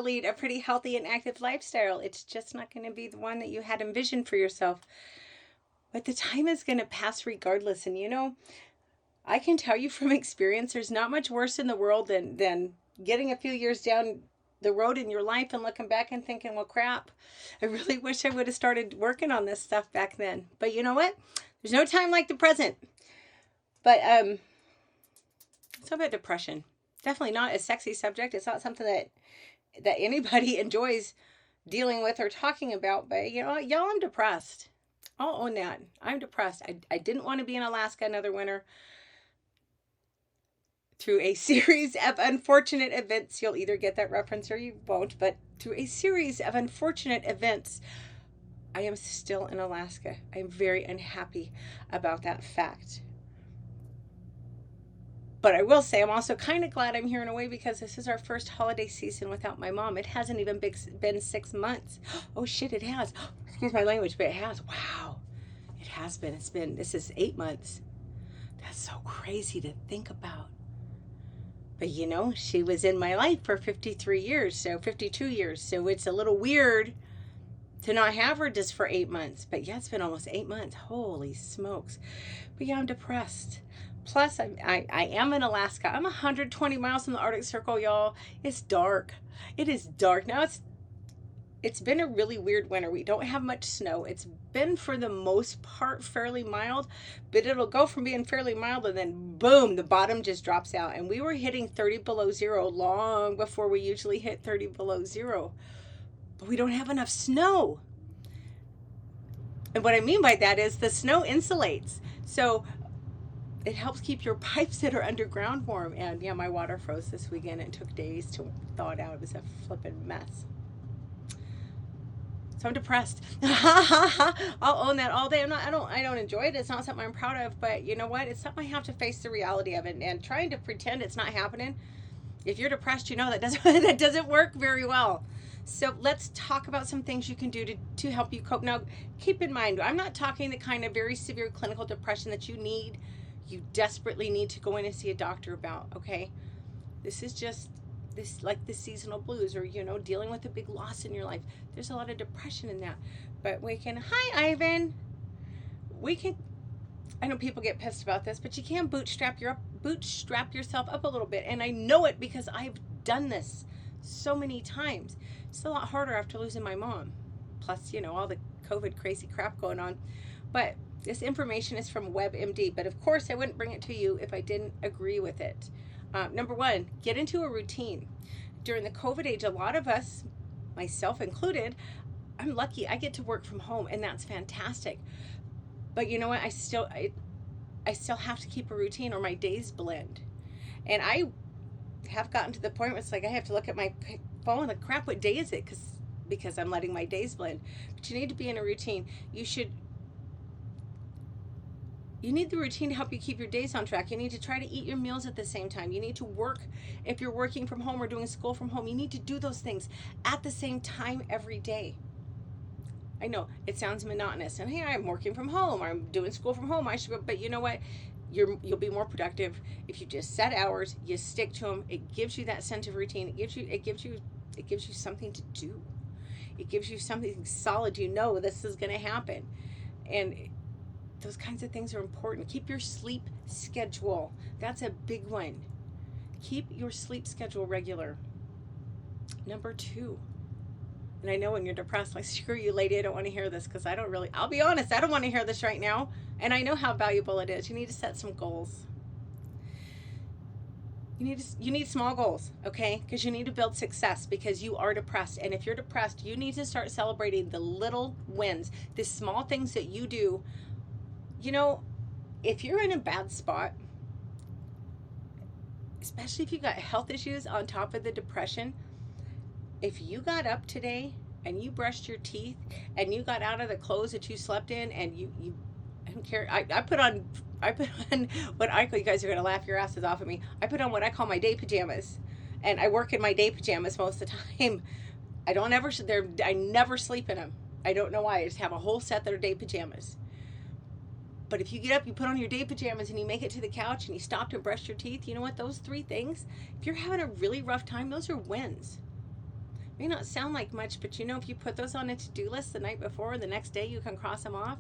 lead a pretty healthy and active lifestyle. It's just not going to be the one that you had envisioned for yourself. But the time is going to pass regardless. And I can tell you from experience, there's not much worse in the world than getting a few years down the road in your life and looking back and thinking, well, crap, I really wish I would have started working on this stuff back then. But you know what? There's no time like the present. But it's about depression. Definitely not a sexy subject. It's not something that anybody enjoys dealing with or talking about. But y'all, I'm depressed. I'll own that. I'm depressed. I didn't want to be in Alaska another winter. Through a series of unfortunate events, you'll either get that reference or you won't, but through a series of unfortunate events, I am still in Alaska. I'm very unhappy about that fact. But I will say I'm also kind of glad I'm here in a way because this is our first holiday season without my mom. It hasn't even been 6 months. Oh shit, it has. Excuse my language, but it has. Wow. It has been. This is 8 months. That's so crazy to think about. But she was in my life for 53 years, so 52 years. So it's a little weird to not have her just for 8 months. But yeah, it's been almost 8 months. Holy smokes. But yeah, I'm depressed. Plus, I am in Alaska. I'm 120 miles from the Arctic Circle, y'all. It's dark. It is dark. Now it's been a really weird winter. We don't have much snow. It's been, for the most part, fairly mild, but it'll go from being fairly mild and then boom, the bottom just drops out. And we were hitting 30 below zero long before we usually hit 30 below zero. But we don't have enough snow. And what I mean by that is the snow insulates. So it helps keep your pipes that are underground warm. And yeah, my water froze this weekend. It took days to thaw it out. It was a flippin' mess. So I'm depressed. I'll own that all day. I don't enjoy it. It's not something I'm proud of, but you know what? It's something I have to face the reality of it. And trying to pretend it's not happening. If you're depressed, that doesn't work very well. So let's talk about some things you can do to help you cope. Now, keep in mind, I'm not talking the kind of very severe clinical depression that you desperately need to go in and see a doctor about, okay? This is just like the seasonal blues, or dealing with a big loss in your life. There's a lot of depression in that, but hi Ivan, I know people get pissed about this, but you can bootstrap yourself up a little bit. And I know it because I've done this so many times. It's a lot harder after losing my mom, plus all the COVID crazy crap going on. But this information is from WebMD, but of course I wouldn't bring it to you if I didn't agree with it. Number one, get into a routine. During the COVID age, a lot of us, myself included, I'm lucky I get to work from home, and that's fantastic. But you know what? I still have to keep a routine or my days blend. And I have gotten to the point where it's like I have to look at my phone like, crap, what day is it? Because I'm letting my days blend. But you need to be in a routine. You need the routine to help you keep your days on track. You need to try to eat your meals at the same time. You need to work, if you're working from home or doing school from home, you need to do those things at the same time every day. I know it sounds monotonous, and hey, I'm working from home, or I'm doing school from home. But you know what? You'll be more productive if you just set hours, you stick to them. It gives you that sense of routine. It gives you something to do. It gives you something solid. This is going to happen, and those kinds of things are important. Keep your sleep schedule. That's a big one. Keep your sleep schedule regular. Number two, and I know when you're depressed, like, screw you, lady, I don't want to hear this, because I'll be honest, I don't want to hear this right now. And I know how valuable it is. You need to set some goals. You need small goals, okay? Because you need to build success, because you are depressed. And if you're depressed, you need to start celebrating the little wins, the small things that you do. If you're in a bad spot, especially if you got health issues on top of the depression, if you got up today and you brushed your teeth and you got out of the clothes that you slept in, and you I don't care. I put on what you guys are going to laugh your asses off at me. I put on what I call my day pajamas, and I work in my day pajamas most of the time. I never sleep in them. I don't know why. I just have a whole set that are day pajamas. But if you get up, you put on your day pajamas, and you make it to the couch, and you stop to brush your teeth, you know what? Those three things, if you're having a really rough time, those are wins. May not sound like much, but you know, if you put those on a to-do list the night before, the next day you can cross them off.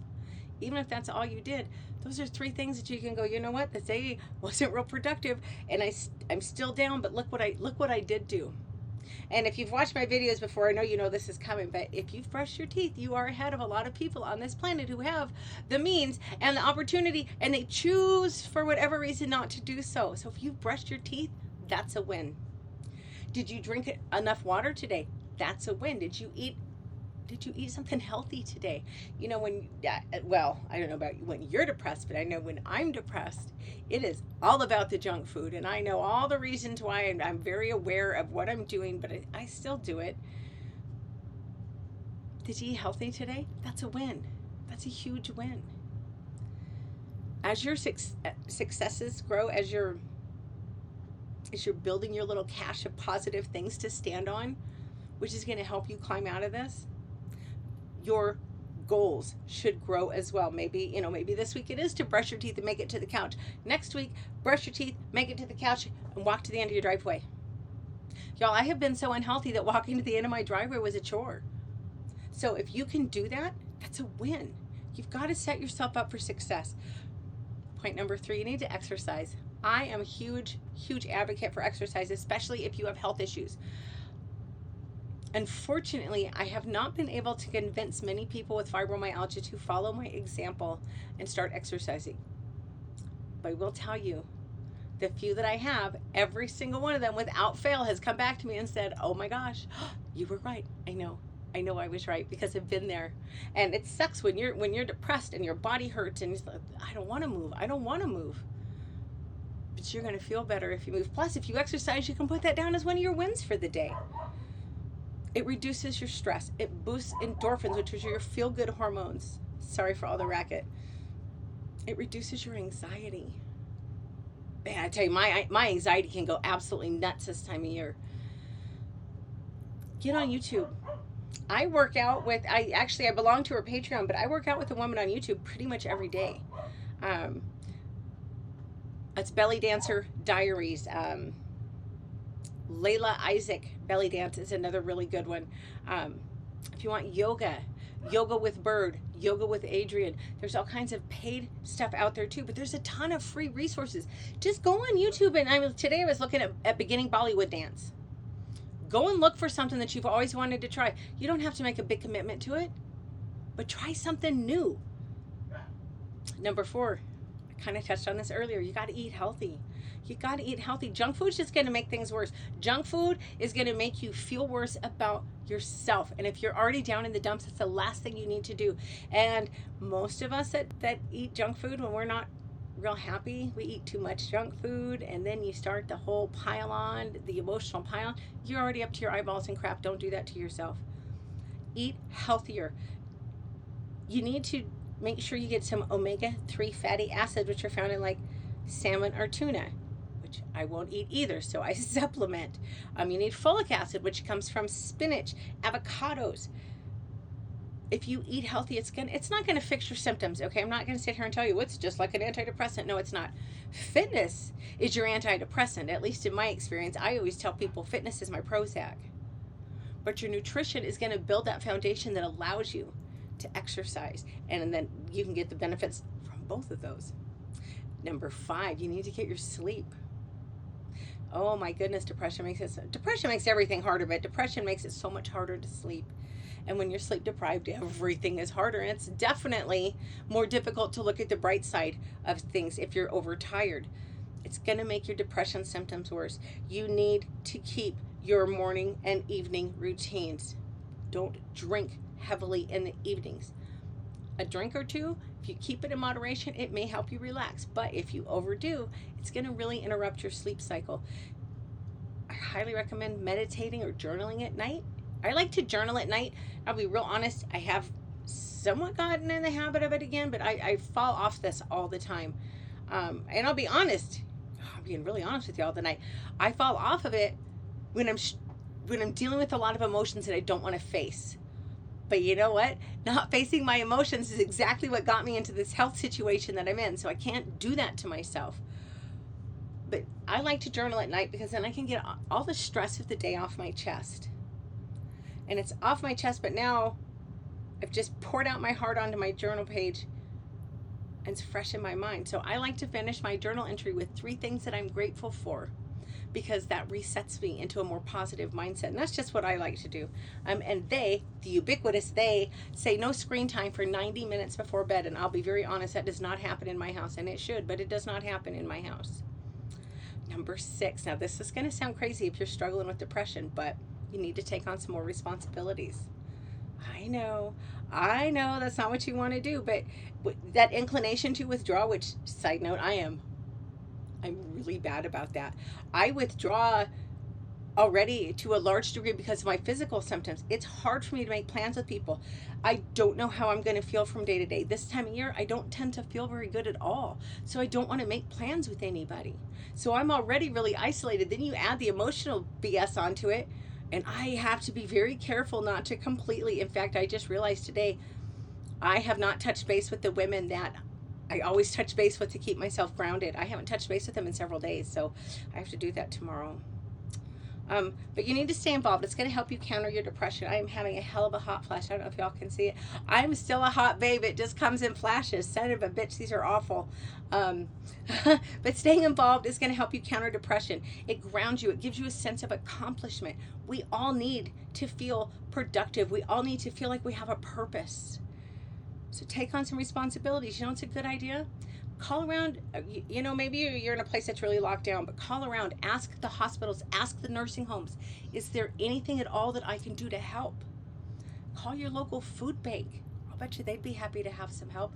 Even if that's all you did, those are 3 things that you can go, you know what, the day wasn't real productive, and I'm still down, but look what I did do. And if you've watched my videos before, I know you know this is coming, but if you've brushed your teeth, you are ahead of a lot of people on this planet who have the means and the opportunity, and they choose for whatever reason not to do so. So if you've brushed your teeth, that's a win. Did you drink enough water today? That's a win. Did you eat something healthy today? You know, well, I don't know about when you're depressed, but I know when I'm depressed, it is all about the junk food. And I know all the reasons why, and I'm very aware of what I'm doing, but I still do it. Did you eat healthy today? That's a win. That's a huge win. As your successes grow, as you're building your little cache of positive things to stand on, which is going to help you climb out of this, your goals should grow as well. Maybe this week it is to brush your teeth and make it to the couch. Next week, brush your teeth, make it to the couch, and walk to the end of your driveway. Y'all, I have been so unhealthy that walking to the end of my driveway was a chore. So if you can do that, that's a win. You've got to set yourself up for success. Point number 3, you need to exercise. I am a huge advocate for exercise, especially if you have health issues. Unfortunately, I have not been able to convince many people with fibromyalgia to follow my example and start exercising. But I will tell you, the few that I have, every single one of them without fail has come back to me and said, oh my gosh, you were right. I know I was right, because I've been there. And it sucks when you're depressed and your body hurts and you're like, I don't want to move. But you're going to feel better if you move. Plus, if you exercise, you can put that down as one of your wins for the day. It reduces your stress. It boosts endorphins, which are your feel-good hormones. Sorry for all the racket. It reduces your anxiety. Man, I tell you, my anxiety can go absolutely nuts this time of year. Get on YouTube. I work out with, I belong to her Patreon, but I work out with a woman on YouTube pretty much every day. It's Belly Dancer Diaries. Layla Isaac Belly Dance is another really good one. If you want yoga with Bird, yoga with Adrian, there's all kinds of paid stuff out there too, but there's a ton of free resources. Just go on YouTube, and today I was looking at beginning Bollywood dance. Go and look for something that you've always wanted to try. You don't have to make a big commitment to it, but try something new. Number 4, I kind of touched on this earlier. You got to eat healthy. You got to eat healthy. Junk food's just going to make things worse. Junk food is going to make you feel worse about yourself. And if you're already down in the dumps, that's the last thing you need to do. And most of us that eat junk food, when we're not real happy, we eat too much junk food, and then you start the whole pile on, the emotional pile. You're already up to your eyeballs in crap. Don't do that to yourself. Eat healthier. You need to make sure you get some omega-3 fatty acids, which are found in like salmon or tuna, which I won't eat either, so I supplement. You need folic acid, which comes from spinach, avocados. If you eat healthy, it's not gonna fix your symptoms, okay? I'm not gonna sit here and tell you it's just like an antidepressant. No, it's not. Fitness is your antidepressant, at least in my experience. I always tell people fitness is my Prozac. But your nutrition is gonna build that foundation that allows you to exercise, and then you can get the benefits from both of those. Number 5, you need to get your sleep. Oh my goodness, depression makes everything harder, but depression makes it so much harder to sleep. And when you're sleep deprived, everything is harder. And it's definitely more difficult to look at the bright side of things if you're overtired. It's going to make your depression symptoms worse. You need to keep your morning and evening routines. Don't drink heavily in the evenings. A drink or two, if you keep it in moderation, it may help you relax. But if you overdo, it's going to really interrupt your sleep cycle. I highly recommend meditating or journaling at night. I like to journal at night. I'll be real honest, I have somewhat gotten in the habit of it again, but I fall off this all the time. And I'll be honest, I'm being really honest with y'all tonight. I fall off of it when I'm dealing with a lot of emotions that I don't want to face. But you know what? Not facing my emotions is exactly what got me into this health situation that I'm in. So I can't do that to myself. But I like to journal at night because then I can get all the stress of the day off my chest. and it's off my chest, but now I've just poured out my heart onto my journal page, and it's fresh in my mind. So I like to finish my journal entry with 3 things that I'm grateful for, because that resets me into a more positive mindset. And that's just what I like to do. And they, the ubiquitous they, say no screen time for 90 minutes before bed. And I'll be very honest, that does not happen in my house. And it should, but it does not happen in my house. Number 6. Now this is going to sound crazy if you're struggling with depression, but you need to take on some more responsibilities. I know that's not what you want to do, but that inclination to withdraw, which, side note, I'm really bad about that. I withdraw already to a large degree because of my physical symptoms. It's hard for me to make plans with people. I don't know how I'm going to feel from day to day. This time of year, I don't tend to feel very good at all. So I don't want to make plans with anybody. So I'm already really isolated. Then you add the emotional BS onto it, and I have to be very careful not to completely. In fact, I just realized today, I have not touched base with the women that I always touch base with to keep myself grounded. I haven't touched base with them in several days, so I have to do that tomorrow. But you need to stay involved. It's going to help you counter your depression. I am having a hell of a hot flash. I don't know if y'all can see it. I'm still a hot babe. It just comes in flashes. Son of a bitch, these are awful. But staying involved is going to help you counter depression. It grounds you. It gives you a sense of accomplishment. We all need to feel productive. We all need to feel like we have a purpose. So take on some responsibilities. You know, it's a good idea. Call around, you know, maybe you're in a place that's really locked down, but call around, ask the hospitals, ask the nursing homes, is there anything at all that I can do to help? Call your local food bank. I'll bet you they'd be happy to have some help.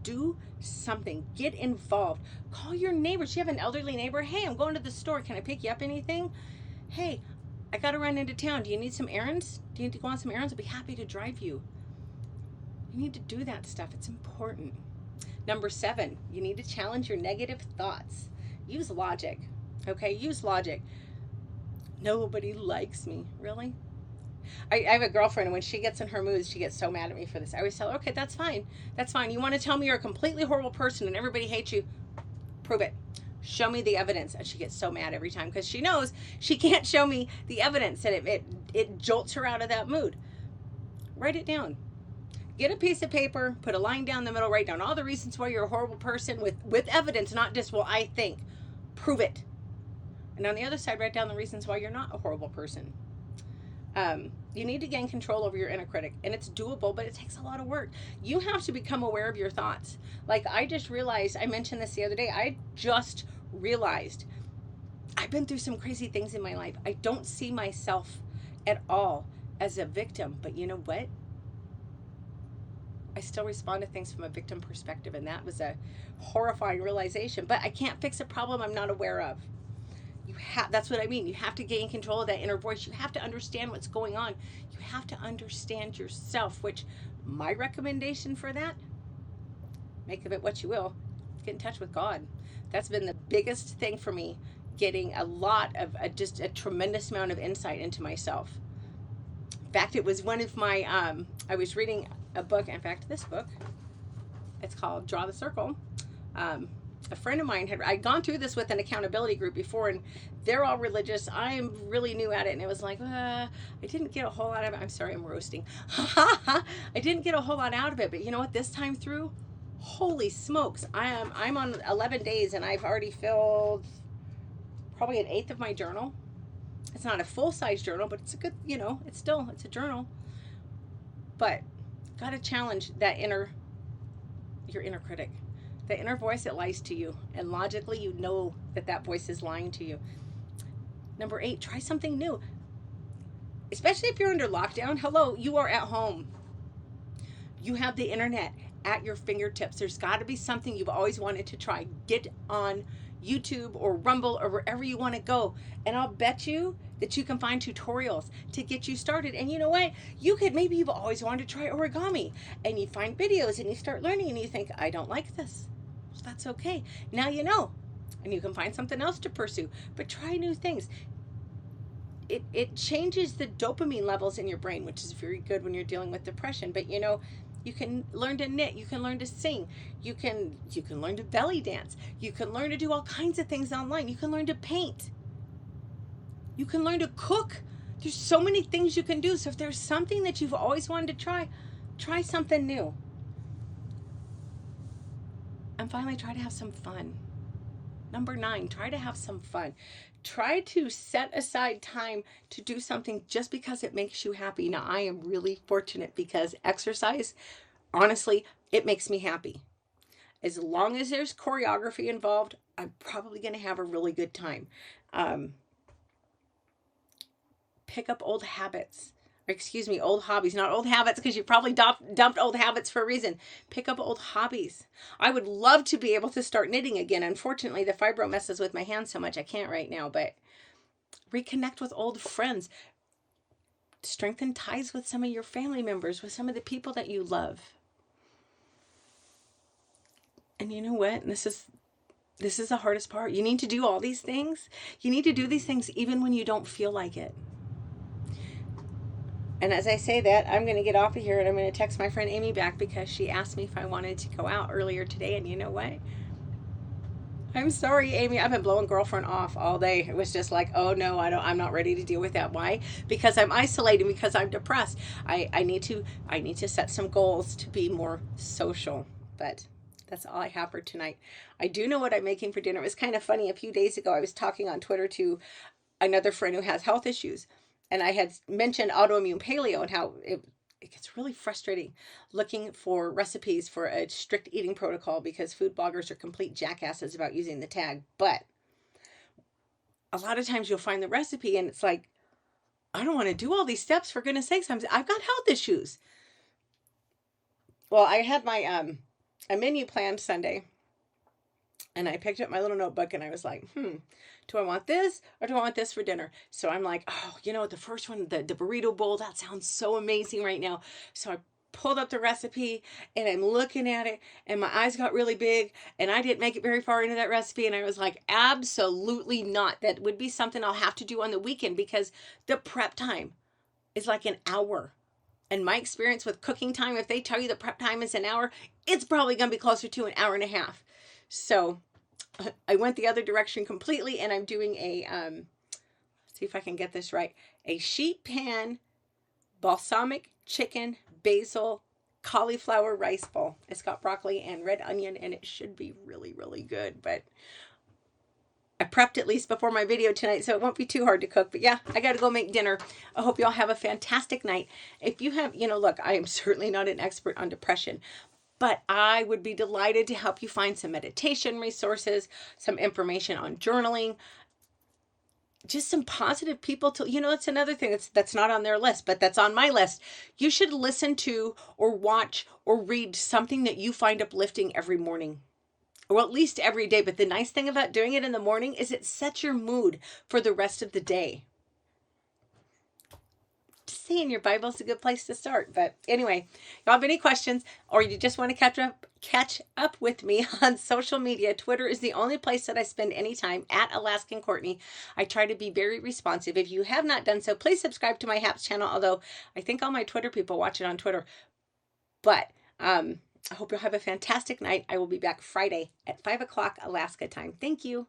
Do something. Get involved. Call your neighbors. You have an elderly neighbor. Hey, I'm going to the store. Can I pick you up anything? Hey, I got to run into town. Do you need some errands? Do you need to go on some errands? I'll be happy to drive you. You need to do that stuff. It's important. Number 7, you need to challenge your negative thoughts. Use logic, okay? Use logic. Nobody likes me. Really? I have a girlfriend, and when she gets in her moods, she gets so mad at me for this. I always tell her, okay, that's fine. That's fine. You want to tell me you're a completely horrible person and everybody hates you? Prove it. Show me the evidence. And she gets so mad every time because she knows she can't show me the evidence, and it jolts her out of that mood. Write it down. Get a piece of paper, put a line down the middle, write down all the reasons why you're a horrible person with evidence, not just, well, I think. Prove it. And on the other side, write down the reasons why you're not a horrible person. You need to gain control over your inner critic, and it's doable, but it takes a lot of work. You have to become aware of your thoughts. Like I just realized, I mentioned this the other day, I just realized I've been through some crazy things in my life. I don't see myself at all as a victim, but you know what? I still respond to things from a victim perspective, and that was a horrifying realization. But I can't fix a problem I'm not aware of. That's what I mean. You have to gain control of that inner voice. You have to understand what's going on. You have to understand yourself, which my recommendation for that, make of it what you will, get in touch with God. That's been the biggest thing for me, getting a lot of, just a tremendous amount of insight into myself. In fact, it was one of my, I was reading a book, in fact, this book, it's called Draw the Circle. A friend of mine I'd gone through this with an accountability group before, and they're all religious. I'm really new at it, and it was like, I didn't get a whole lot of it. I'm sorry, I'm roasting. I didn't get a whole lot out of it, but you know what, this time through, holy smokes, I'm on 11 days, and I've already filled probably 1/8 of my journal. It's not a full-size journal, but it's a good, you know, it's a journal. But got to challenge that your inner critic, the inner voice that lies to you, and logically you know that voice is lying to you. Number 8, try something new. Especially if you're under lockdown. Hello, you are at home. You have the internet at your fingertips. There's got to be something you've always wanted to try. Get on YouTube or Rumble or wherever you want to go, and I'll bet you that you can find tutorials to get you started. And you know what, maybe you've always wanted to try origami, and you find videos and you start learning, and you think, I don't like this. Well, that's okay, now you know, and you can find something else to pursue. But try new things. It changes the dopamine levels in your brain, which is very good when you're dealing with depression. But you know, you can learn to knit, you can learn to sing, you can learn to belly dance, you can learn to do all kinds of things online, you can learn to paint, you can learn to cook. There's so many things you can do. So if there's something that you've always wanted to try something new. And finally, try to have some fun. Number 9, try to have some fun. Try to set aside time to do something just because it makes you happy. Now, I am really fortunate because exercise, honestly, it makes me happy. As long as there's choreography involved, I'm probably going to have a really good time. Pick up old habits. Or excuse me, old hobbies, not old habits, because you probably dumped old habits for a reason. Pick up old hobbies. I would love to be able to start knitting again. Unfortunately, the fibro messes with my hands so much I can't right now, but reconnect with old friends. Strengthen ties with some of your family members, with some of the people that you love. And you know what? This is the hardest part. You need to do all these things. You need to do these things even when you don't feel like it. And as I say that, I'm going to get off of here and I'm going to text my friend Amy back because she asked me if I wanted to go out earlier today. And you know what? I'm sorry, Amy. I've been blowing girlfriend off all day. It was just like, oh no, I'm not ready to deal with that. Why? Because I'm isolating, because I'm depressed. I need to set some goals to be more social. But that's all I have for tonight. I do know what I'm making for dinner. It was kind of funny. A few days ago, I was talking on Twitter to another friend who has health issues. And I had mentioned autoimmune paleo and how it gets really frustrating looking for recipes for a strict eating protocol because food bloggers are complete jackasses about using the tag. But a lot of times you'll find the recipe and it's like, I don't want to do all these steps, for goodness sakes. I've got health issues. Well, I had my a menu planned Sunday. And I picked up my little notebook and I was like, do I want this or do I want this for dinner? So I'm like, oh, you know what? The first one, the burrito bowl, that sounds so amazing right now. So I pulled up the recipe and I'm looking at it and my eyes got really big and I didn't make it very far into that recipe. And I was like, absolutely not. That would be something I'll have to do on the weekend because the prep time is like an hour. And my experience with cooking time, if they tell you the prep time is an hour, it's probably going to be closer to an hour and a half. So I went the other direction completely and I'm doing a, see if I can get this right, a sheet pan balsamic chicken basil cauliflower rice bowl. It's got broccoli and red onion and it should be really, really good. But I prepped at least before my video tonight, so it won't be too hard to cook. But yeah, I got to go make dinner. I hope y'all have a fantastic night. If you have, look, I am certainly not an expert on depression, but I would be delighted to help you find some meditation resources, some information on journaling, just some positive people to, that's another thing that's not on their list, but that's on my list. You should listen to or watch or read something that you find uplifting every morning. Or at least every day. But the nice thing about doing it in the morning is it sets your mood for the rest of the day. Just saying, your Bible's a good place to start. But anyway, y'all have any questions or you just want to catch up with me on social media, Twitter is the only place that I spend any time, at Alaskan Courtney. I try to be very responsive. If you have not done so, please subscribe to my HAPS channel, although I think all my Twitter people watch it on Twitter. But I hope you'll have a fantastic night. I will be back Friday at 5 o'clock Alaska time. Thank you.